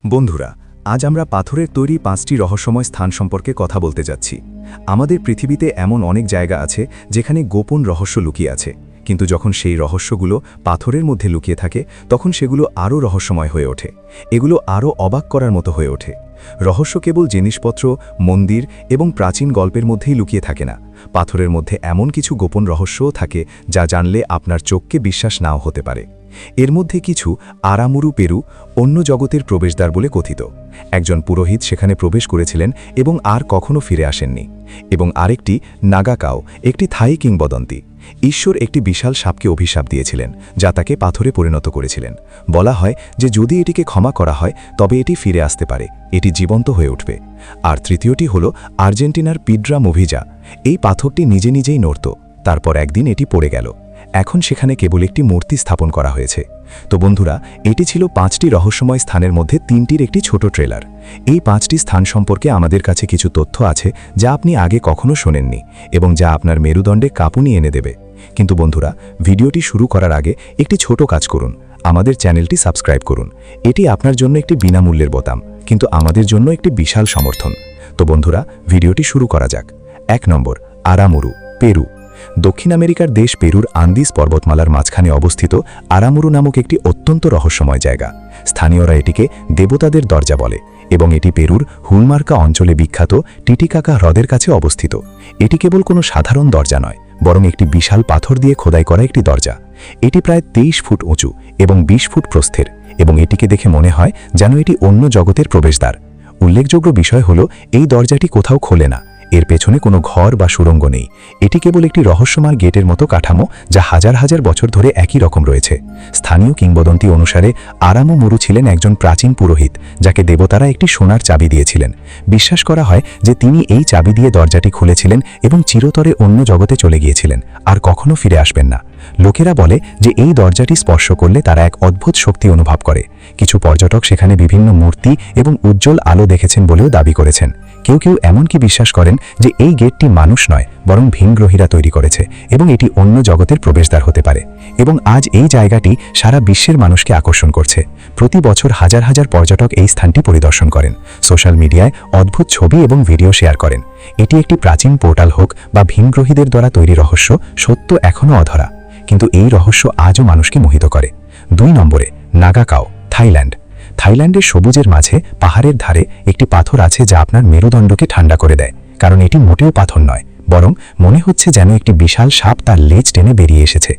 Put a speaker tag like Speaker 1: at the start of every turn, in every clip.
Speaker 1: বন্ধুরা, আজ আমরা পাথরের তৈরি 5টি রহস্যময় স্থান সম্পর্কে কথা বলতে যাচ্ছি। আমাদের পৃথিবীতে এমন অনেক জায়গা আছে যেখানে গোপন রহস্য লুকিয়ে আছে, কিন্তু যখন সেই রহস্যগুলো পাথরের মধ্যে লুকিয়ে থাকে তখন সেগুলো আরও রহস্যময় হয়ে ওঠে। এগুলো আরও অবাক করার মতো হয়ে ওঠে। রহস্য কেবল জিনিসপত্র, মন্দির এবং প্রাচীন গল্পের মধ্যেই লুকিয়ে থাকে না। পাথরের মধ্যে এমন কিছু গোপন রহস্যও থাকে যা জানলে আপনার চোখকে বিশ্বাস নাও হতে পারে। এর মধ্যে কিছু আরামুরু পেরু অন্য জগতের প্রবেশদ্বার বলে কথিত। একজন পুরোহিত সেখানে প্রবেশ করেছিলেন এবং আর কখনো ফিরে আসেননি। এবং আরেকটি নাগাকাও, একটি থাই কিংবদন্তি। ঈশ্বর একটি বিশাল সাপকে অভিশাপ দিয়েছিলেন যা তাকে পাথরে পরিণত করেছিলেন। বলা হয় যে যদি এটিকে ক্ষমা করা হয় তবে এটি ফিরে আসতে পারে, এটি জীবন্ত হয়ে উঠবে। আর তৃতীয়টি হল আর্জেন্টিনার পিড্রা মুভিজা। এই পাথরটি নিজে নিজেই নড়ত, তারপর একদিন এটি পড়ে গেল। এখন সেখানে কেবল একটি মূর্তি স্থাপন করা হয়েছে। তো বন্ধুরা, এটি ছিল 5টি রহস্যময় স্থানের মধ্যে 3টির একটি ছোট ট্রেলার। এই 5টি স্থান সম্পর্কে আমাদের কাছে কিছু তথ্য আছে যা আপনি আগে কখনো শোনেননি এবং যা আপনার মেরুদণ্ডে কাঁপুনি এনে দেবে। কিন্তু বন্ধুরা, ভিডিওটি শুরু করার আগে একটি ছোট কাজ করুন, আমাদের চ্যানেলটি সাবস্ক্রাইব করুন। এটি আপনার জন্য একটি বিনামূল্যের বোতাম, কিন্তু আমাদের জন্য একটি বিশাল সমর্থন। তো বন্ধুরা, ভিডিওটি শুরু করা যাক। 1 নম্বর, আরামুরু, পেরু। দক্ষিণ আমেরিকার দেশ পেরুর আন্দিস পর্বতমালার মাঝখানে অবস্থিত আরামুরু নামক একটি অত্যন্ত রহস্যময় জায়গা। স্থানীয়রা এটিকে দেবতাদের দরজা বলে এবং এটি পেরুর হুলমার্কা অঞ্চলে বিখ্যাত টিটিকাকা হ্রদের কাছে অবস্থিত। এটি কেবল কোনো সাধারণ দরজা নয়, বরং একটি বিশাল পাথর দিয়ে খোদাই করা একটি দরজা। এটি প্রায় 23 ফুট উঁচু এবং 20 ফুট প্রস্থের, এবং এটিকে দেখে মনে হয় যেন এটি অন্য জগতের প্রবেশদ্বার। উল্লেখযোগ্য বিষয় হল এই দরজাটি কোথাও খোলে না, এর পেছনে কোনো ঘর বা সুড়ঙ্গ নেই। এটি কেবল একটি রহস্যময় গেটের মতো কাঠামো যা হাজার হাজার বছর ধরে একই রকম রয়েছে। স্থানীয় কিংবদন্তি অনুসারে আরামুরু ছিলেন একজন প্রাচীন পুরোহিত যাকে দেবতারা একটি সোনার চাবি দিয়েছিলেন। বিশ্বাস করা হয় যে তিনি এই চাবি দিয়ে দরজাটি খুলেছিলেন এবং চিরতরে অন্য জগতে চলে গিয়েছিলেন, আর কখনো ফিরে আসবেন না। লোকেরা বলে যে এই দরজাটি স্পর্শ করলে তারা এক অদ্ভুত শক্তি অনুভব করে। কিছু পর্যটক সেখানে বিভিন্ন মূর্তি এবং উজ্জ্বল আলো দেখেছেন বলেও দাবি করেছেন। কেউ কেউ এমনকি বিশ্বাস করেন যে এই গেটটি মানুষ নয়, বরং ভিনগ্রহীরা তৈরি করেছে এবং এটি অন্য জগতের প্রবেশদ্বার হতে পারে। এবং আজ এই জায়গাটি সারা বিশ্বের মানুষকে আকর্ষণ করছে। প্রতি বছর হাজার হাজার পর্যটক এই স্থানটি পরিদর্শন করেন, সোশ্যাল মিডিয়ায় অদ্ভুত ছবি এবং ভিডিও শেয়ার করেন। এটি একটি প্রাচীন পোর্টাল হোক বা ভিনগ্রহীদের দ্বারা তৈরি রহস্য, সত্য এখনও অধরা, কিন্তু এই রহস্য আজও মানুষকে মোহিত করে। 2 নম্বরে, নাগাকাও, থাইল্যান্ড। থাইল্যান্ডের সবুজের মাঝে পাহাড়ের ধারে একটি পাথর আছে যা আপনার মেরুদণ্ডকে ঠান্ডা করে দেয়, কারণ এটি মোটেও পাথর নয়, বরং মনে হচ্ছে যেন একটি বিশাল সাপ তার লেজ টেনে বেরিয়ে এসেছে।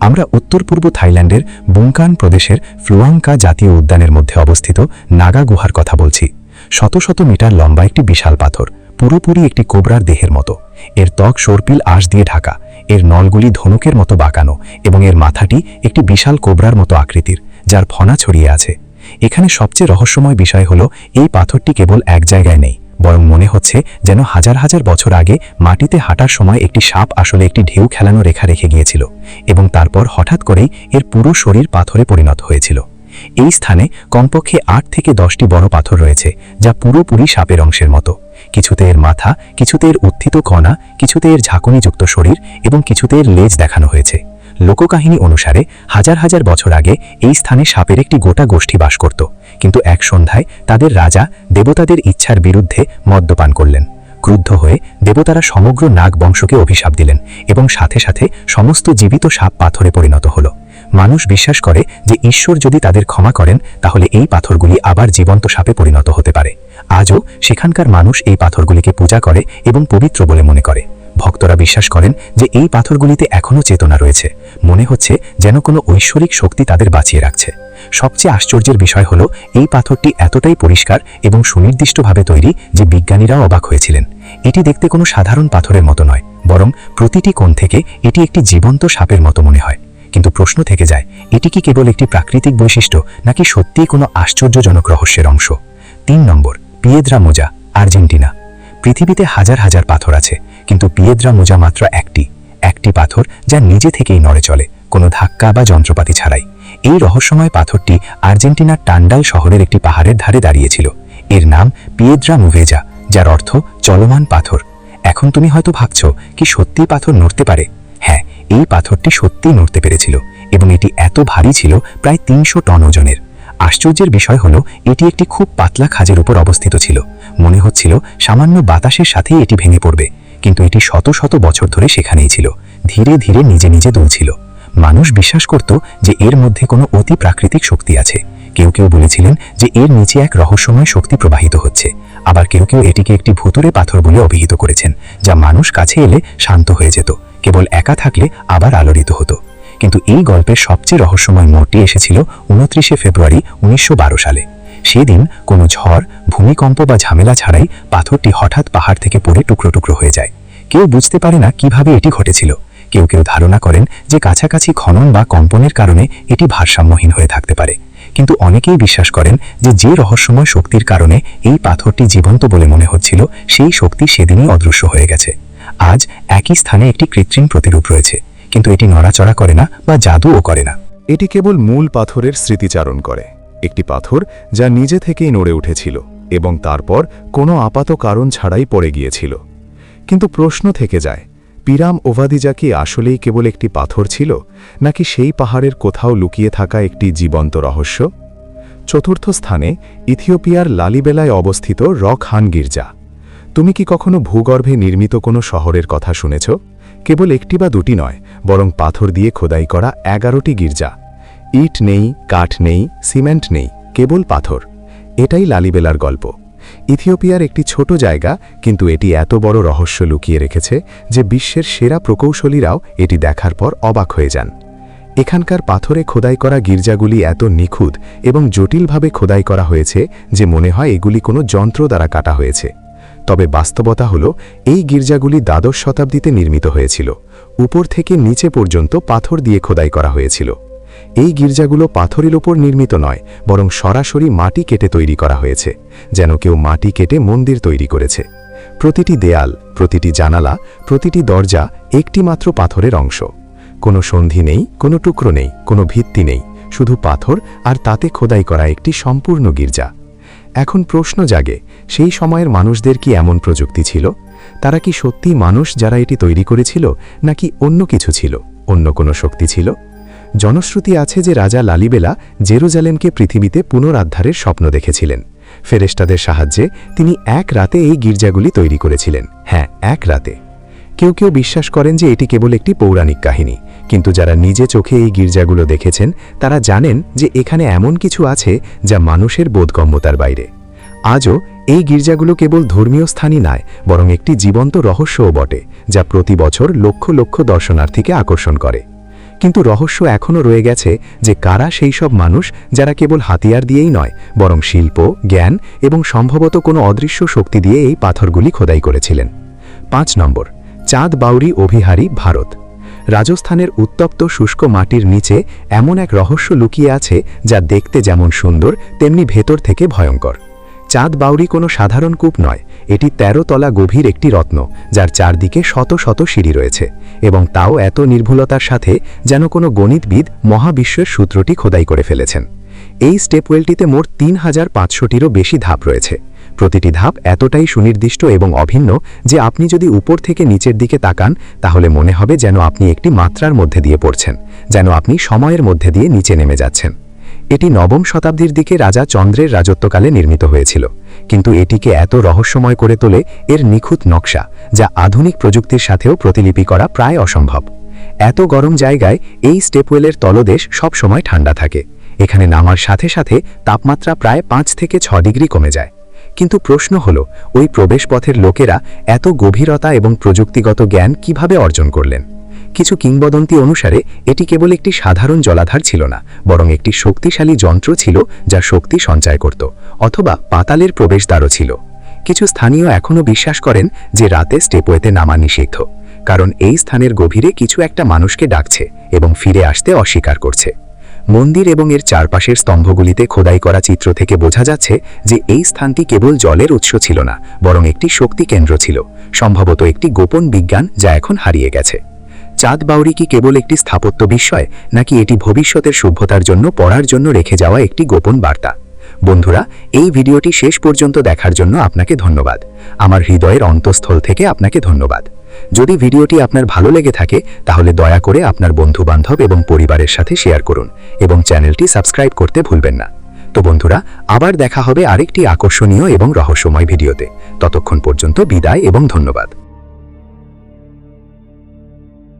Speaker 1: আমরা উত্তর পূর্ব থাইল্যান্ডের বুংকান প্রদেশের ফ্লুয়াংকা জাতীয় উদ্যানের মধ্যে অবস্থিত নাগা গুহার কথা বলছি। শত শত মিটার লম্বা একটি বিশাল পাথর, পুরোপুরি একটি কোবরার দেহের মতো। এর ত্বক সর্পিল আঁশ দিয়ে ঢাকা, এর নলগুলি ধনুকের মতো বাঁকানো এবং এর মাথাটি একটি বিশাল কোবরার মতো আকৃতির, যার ফনা ছড়িয়ে আছে। এখানে সবচেয়ে রহস্যময় বিষয় হলো এই পাথরটি কেবল এক জায়গায় নেই, বরং মনে হচ্ছে যেন হাজার হাজার বছর আগে মাটিতে হাঁটার সময় একটি সাপ আসলে একটি ঢেউ খেলানো রেখা রেখে গিয়েছিল এবং তারপর হঠাৎ করেই এর পুরো শরীর পাথরে পরিণত হয়েছিল। এই স্থানে কমপক্ষে 8 থেকে 10টি বড় পাথর রয়েছে যা পুরোপুরি সাপের অংশের মতো। কিছুতে এর মাথা, কিছুতে এর উত্থিত কণা, কিছুতে এর ঝাঁকুনিযুক্ত শরীর এবং কিছুতে এর লেজ দেখানো হয়েছে। লোককাহিনী অনুসারে হাজার হাজার বছর আগে এই স্থানে সাপের একটি গোটা গোষ্ঠী বাস করত, কিন্তু এক সন্ধ্যায় তাদের রাজা দেবতাদের ইচ্ছার বিরুদ্ধে মদ্যপান করলেন। ক্রুদ্ধ হয়ে দেবতারা সমগ্র নাগ বংশকে অভিশাপ দিলেন এবং সাথে সাথে সমস্ত জীবিত সাপ পাথরে পরিণত হল। মানুষ বিশ্বাস করে যে ঈশ্বর যদি তাদের ক্ষমা করেন তাহলে এই পাথরগুলি আবার জীবন্ত সাপে পরিণত হতে পারে। আজও সেখানকার মানুষ এই পাথরগুলিকে পূজা করে এবং পবিত্র বলে মনে করে। ভক্তরা বিশ্বাস করেন যে এই পাথরগুলিতে এখনও চেতনা রয়েছে, মনে হচ্ছে যেন কোনো ঐশ্বরিক শক্তি তাদের বাঁচিয়ে রাখছে। সবচেয়ে আশ্চর্যের বিষয় হলো এই পাথরটি এতটাই পরিষ্কার এবং সুনির্দিষ্টভাবে তৈরি যে বিজ্ঞানীরাও অবাক হয়েছিলেন। এটি দেখতে কোনো সাধারণ পাথরের মতো নয়, বরং প্রতিটি কোণ থেকে এটি একটি জীবন্ত সাপের মতো মনে হয়। কিন্তু প্রশ্ন থেকে যায়, এটি কি কেবল একটি প্রাকৃতিক বৈশিষ্ট্য নাকি সত্যিই কোনো আশ্চর্যজনক রহস্যের অংশ? 3 নম্বর, পিয়েদ্রা মোজা, আর্জেন্টিনা। পৃথিবীতে হাজার হাজার পাথর আছে, কিন্তু পিয়েদ্রা মোজা মাত্র একটি পাথর যা নিজে থেকেই নড়ে চলে, কোনো ধাক্কা বা যন্ত্রপাতি ছাড়াই। এই রহস্যময় পাথরটি আর্জেন্টিনার টান্ডাল শহরের একটি পাহাড়ের ধারে দাঁড়িয়েছিল। এর নাম পিয়েদ্রা মুভেজা, যার অর্থ চলমান পাথর। এখন তুমি হয়তো ভাবছো, কি সত্যিই পাথর নড়তে পারে? হ্যাঁ, এই পাথরটি সত্যিই নড়তে পেরেছিল এবং এটি এত ভারী ছিল, প্রায় 300 টন ওজনের।
Speaker 2: আশ্চর্যের বিষয় হলো এটি একটি খুব পাতলা খাঁজের উপর অবস্থিত ছিল। মনে হচ্ছিল সামান্য বাতাসের সাথেই এটি ভেঙে পড়বে, কিন্তু এটি শত শত বছর ধরে সেখানেই ছিল, ধীরে ধীরে নিজে নিজে দুলছিল। মানুষ বিশ্বাস করত যে এর মধ্যে কোনো অতি প্রাকৃতিক শক্তি আছে। কেউ কেউ বলেছিলেন যে এর নিচে এক রহস্যময় শক্তি প্রবাহিত হচ্ছে। আবার কেউ কেউ এটিকে একটি ভুতুড়ে পাথর বলে অভিহিত করেছেন, যা মানুষ কাছে এলে শান্ত হয়ে যেত, কেবল একা থাকলে আবার আলোড়িত হতো। কিন্তু এই গল্পের সবচেয়ে রহস্যময় মোড়টি এসেছিল 29শে ফেব্রুয়ারি 1912 সালে। সেদিন কোনো ঝড়, ভূমিকম্প বা ঝামেলা ছাড়াই পাথরটি হঠাৎ পাহাড় থেকে পড়ে টুকরো টুকরো হয়ে যায়। কেউ বুঝতে পারে না কিভাবে এটি ঘটেছিল। কেউ কেউ ধারণা করেন যে কাছাকাছি খনন বা কম্পনের কারণে এটি ভারসাম্যহীন হয়ে থাকতে পারে। কিন্তু অনেকেই বিশ্বাস করেন যে রহস্যময় শক্তির কারণে এই পাথরটি জীবন্ত বলে মনে হচ্ছিল, সেই শক্তি সেদিনই অদৃশ্য হয়ে গেছে। আজ একই স্থানে একটি কৃত্রিম প্রতিরূপ রয়েছে, কিন্তু এটি নড়াচড়া করে না বা জাদুও করে না।
Speaker 1: এটি কেবল মূল পাথরের স্মৃতিচারণ করে, একটি পাথর যা নিজে থেকেই নড়ে উঠেছিল এবং তারপর কোনো আপাত কারণ ছাড়াই পড়ে গিয়েছিল। কিন্তু প্রশ্ন থেকে যায়, পিরাম ওভাদিজা কি আসলেই কেবল একটি পাথর ছিল, নাকি সেই পাহাড়ের কোথাও লুকিয়ে থাকা একটি জীবন্ত রহস্য? চতুর্থ স্থানে ইথিওপিয়ার লালিবেলায় অবস্থিত রক হান গির্জা। তুমি কি কখনো ভূগর্ভে নির্মিত কোনো শহরের কথা শুনেছ? কেবল একটি বা দুটি নয়, বরং পাথর দিয়ে খোদাই করা 11টি গির্জা। ইট নেই, কাঠ নেই, সিমেন্ট নেই, কেবল পাথর। এটাই লালিবেলার গল্প। ইথিওপিয়ার একটি ছোট জায়গা, কিন্তু এটি এত বড় রহস্য লুকিয়ে রেখেছে যে বিশ্বের সেরা প্রকৌশলীরাও এটি দেখার পর অবাক হয়ে যান। এখানকার পাথরে খোদাই করা গির্জাগুলি এত নিখুঁত এবং জটিলভাবে খোদাই করা হয়েছে যে মনে হয় এগুলি কোনো যন্ত্র দ্বারা কাটা হয়েছে। তবে বাস্তবতা হল, এই গির্জাগুলি দ্বাদশ শতাব্দীতে নির্মিত হয়েছিল। উপর থেকে নিচে পর্যন্ত পাথর দিয়ে খোদাই করা হয়েছিল। এই গির্জাগুলো পাথরের ওপর নির্মিত নয়, বরং সরাসরি মাটি কেটে তৈরি করা হয়েছে, যেন কেউ মাটি কেটে মন্দির তৈরি করেছে। প্রতিটি দেয়াল, প্রতিটি জানালা, প্রতিটি দরজা একটি মাত্র পাথরের অংশ। কোনো সন্ধি নেই, কোনো টুকরো নেই, কোনো ভিত্তি নেই, শুধু পাথর আর তাতে খোদাই করা একটি সম্পূর্ণ গির্জা। এখন প্রশ্ন জাগে, সেই সময়ের মানুষদের কি এমন প্রযুক্তি ছিল? তারা কি সত্যি মানুষ যারা এটি তৈরি করেছিল, নাকি অন্য কিছু ছিল, অন্য কোনো শক্তি ছিল? জনশ্রুতি আছে যে রাজা লালিবেলা জেরুজালেমকে পৃথিবীতে পুনরুদ্ধারের স্বপ্ন দেখেছিলেন। ফেরেশতাদের সাহায্যে তিনি এক রাতে এই গির্জাগুলি তৈরি করেছিলেন। হ্যাঁ, এক রাতে। কেউ কেউ বিশ্বাস করেন যে এটি কেবল একটি পৌরাণিক কাহিনী, কিন্তু যারা নিজে চোখে এই গির্জাগুলো দেখেছেন তারা জানেন যে এখানে এমন কিছু আছে যা মানুষের বোধগম্যতার বাইরে। আজও এই গির্জাগুলো কেবল ধর্মীয় স্থানই নয়, বরং একটি জীবন্ত রহস্যও বটে, যা প্রতি বছর লক্ষ লক্ষ দর্শনার্থীকে আকর্ষণ করে। কিন্তু রহস্য এখনও রয়ে গেছে যে কারা সেই সব মানুষ যারা কেবল হাতিয়ার দিয়েই নয়, বরং শিল্প, জ্ঞান এবং সম্ভবত কোনো অদৃশ্য শক্তি দিয়ে এই পাথরগুলি খোদাই করেছিলেন। 5 নম্বর, চাঁদ বাউরি অভিহারী, ভারত। রাজস্থানের উত্তপ্ত শুষ্ক মাটির নিচে এমন এক রহস্য লুকিয়ে আছে যা দেখতে যেমন সুন্দর, তেমনি ভেতর থেকে ভয়ঙ্কর। চাঁদ বাউরি কোনো সাধারণ কূপ নয়, এটি 13 তলা গভীর একটি রত্ন, যার চারদিকে শত শত সিঁড়ি রয়েছে, এবং তাও এত নির্ভুলতার সাথে যেন কোনো গণিতবিদ মহাবিশ্বের সূত্রটি খোদাই করে ফেলেছেন। এই স্টেপওয়েলটিতে মোট 3500টিরও বেশি ধাপ রয়েছে। প্রতিটি ধাপ এতটাই সুনির্দিষ্ট এবং অভিন্ন যে আপনি যদি উপর থেকে নিচের দিকে তাকান তাহলে মনে হবে যেন আপনি একটি মাত্রার মধ্যে দিয়ে পড়ছেন, যেন আপনি সময়ের মধ্যে দিয়ে নিচে নেমে যাচ্ছেন। এটি 9ম শতাব্দীর দিকে রাজা চন্দ্রের রাজত্বকালে নির্মিত হয়েছিল, কিন্তু এটিকে এত রহস্যময় করে তোলে এর নিখুঁত নকশা, যা আধুনিক প্রযুক্তির সাথেও প্রতিলিপি করা প্রায় অসম্ভব। এত গরম জায়গায় এই স্টেপওয়েলের তলদেশ সব সময় ঠান্ডা থাকে। এখানে নামার সাথে সাথে তাপমাত্রা প্রায় 5 থেকে 6 ডিগ্রি কমে যায়। কিন্তু প্রশ্ন হলো, ওই প্রবেশপথের লোকেরা এত গভীরতা এবং প্রযুক্তিগত জ্ঞান কিভাবে অর্জন করলেন? কিছু কিংবদন্তি অনুসারে এটি কেবল একটি সাধারণ জলাধার ছিল না, বরং একটি শক্তিশালী যন্ত্র ছিল যা শক্তি সঞ্চয় করত, অথবা পাতালের প্রবেশদ্বারও ছিল। কিছু স্থানীয় এখনও বিশ্বাস করেন যে রাতে স্টেপওয়েতে নামা নিষিদ্ধ, কারণ এই স্থানের গভীরে কিছু একটা মানুষকে ডাকছে এবং ফিরে আসতে অস্বীকার করছে। মন্দির এবং এর চারপাশের স্তম্ভগুলিতে খোদাই করা চিত্র থেকে বোঝা যাচ্ছে যে এই স্থানটি কেবল জলের উৎস ছিল না, বরং একটি শক্তি কেন্দ্র ছিল, সম্ভবত একটি গোপন বিজ্ঞান যা এখন হারিয়ে গেছে। চাঁদ বাউরি কি কেবল একটি স্থাপত্য বিস্ময়, নাকি এটি ভবিষ্যতের সভ্যতার জন্য পড়ার জন্য রেখে যাওয়া একটি গোপন বার্তা? বন্ধুরা, এই ভিডিওটি শেষ পর্যন্ত দেখার জন্য আপনাকে ধন্যবাদ। আমার হৃদয়ের অন্তঃস্থল থেকে আপনাকে ধন্যবাদ। যদি ভিডিওটি আপনার ভালো লেগে থাকে তাহলে দয়া করে আপনার বন্ধু-বান্ধব এবং পরিবারের সাথে শেয়ার করুন এবং চ্যানেলটি সাবস্ক্রাইব করতে ভুলবেন না।
Speaker 2: তো বন্ধুরা, আবার দেখা হবে আরেকটি আকর্ষণীয় এবং রহস্যময় ভিডিওতে। ততক্ষণ পর্যন্ত বিদায় এবং ধন্যবাদ।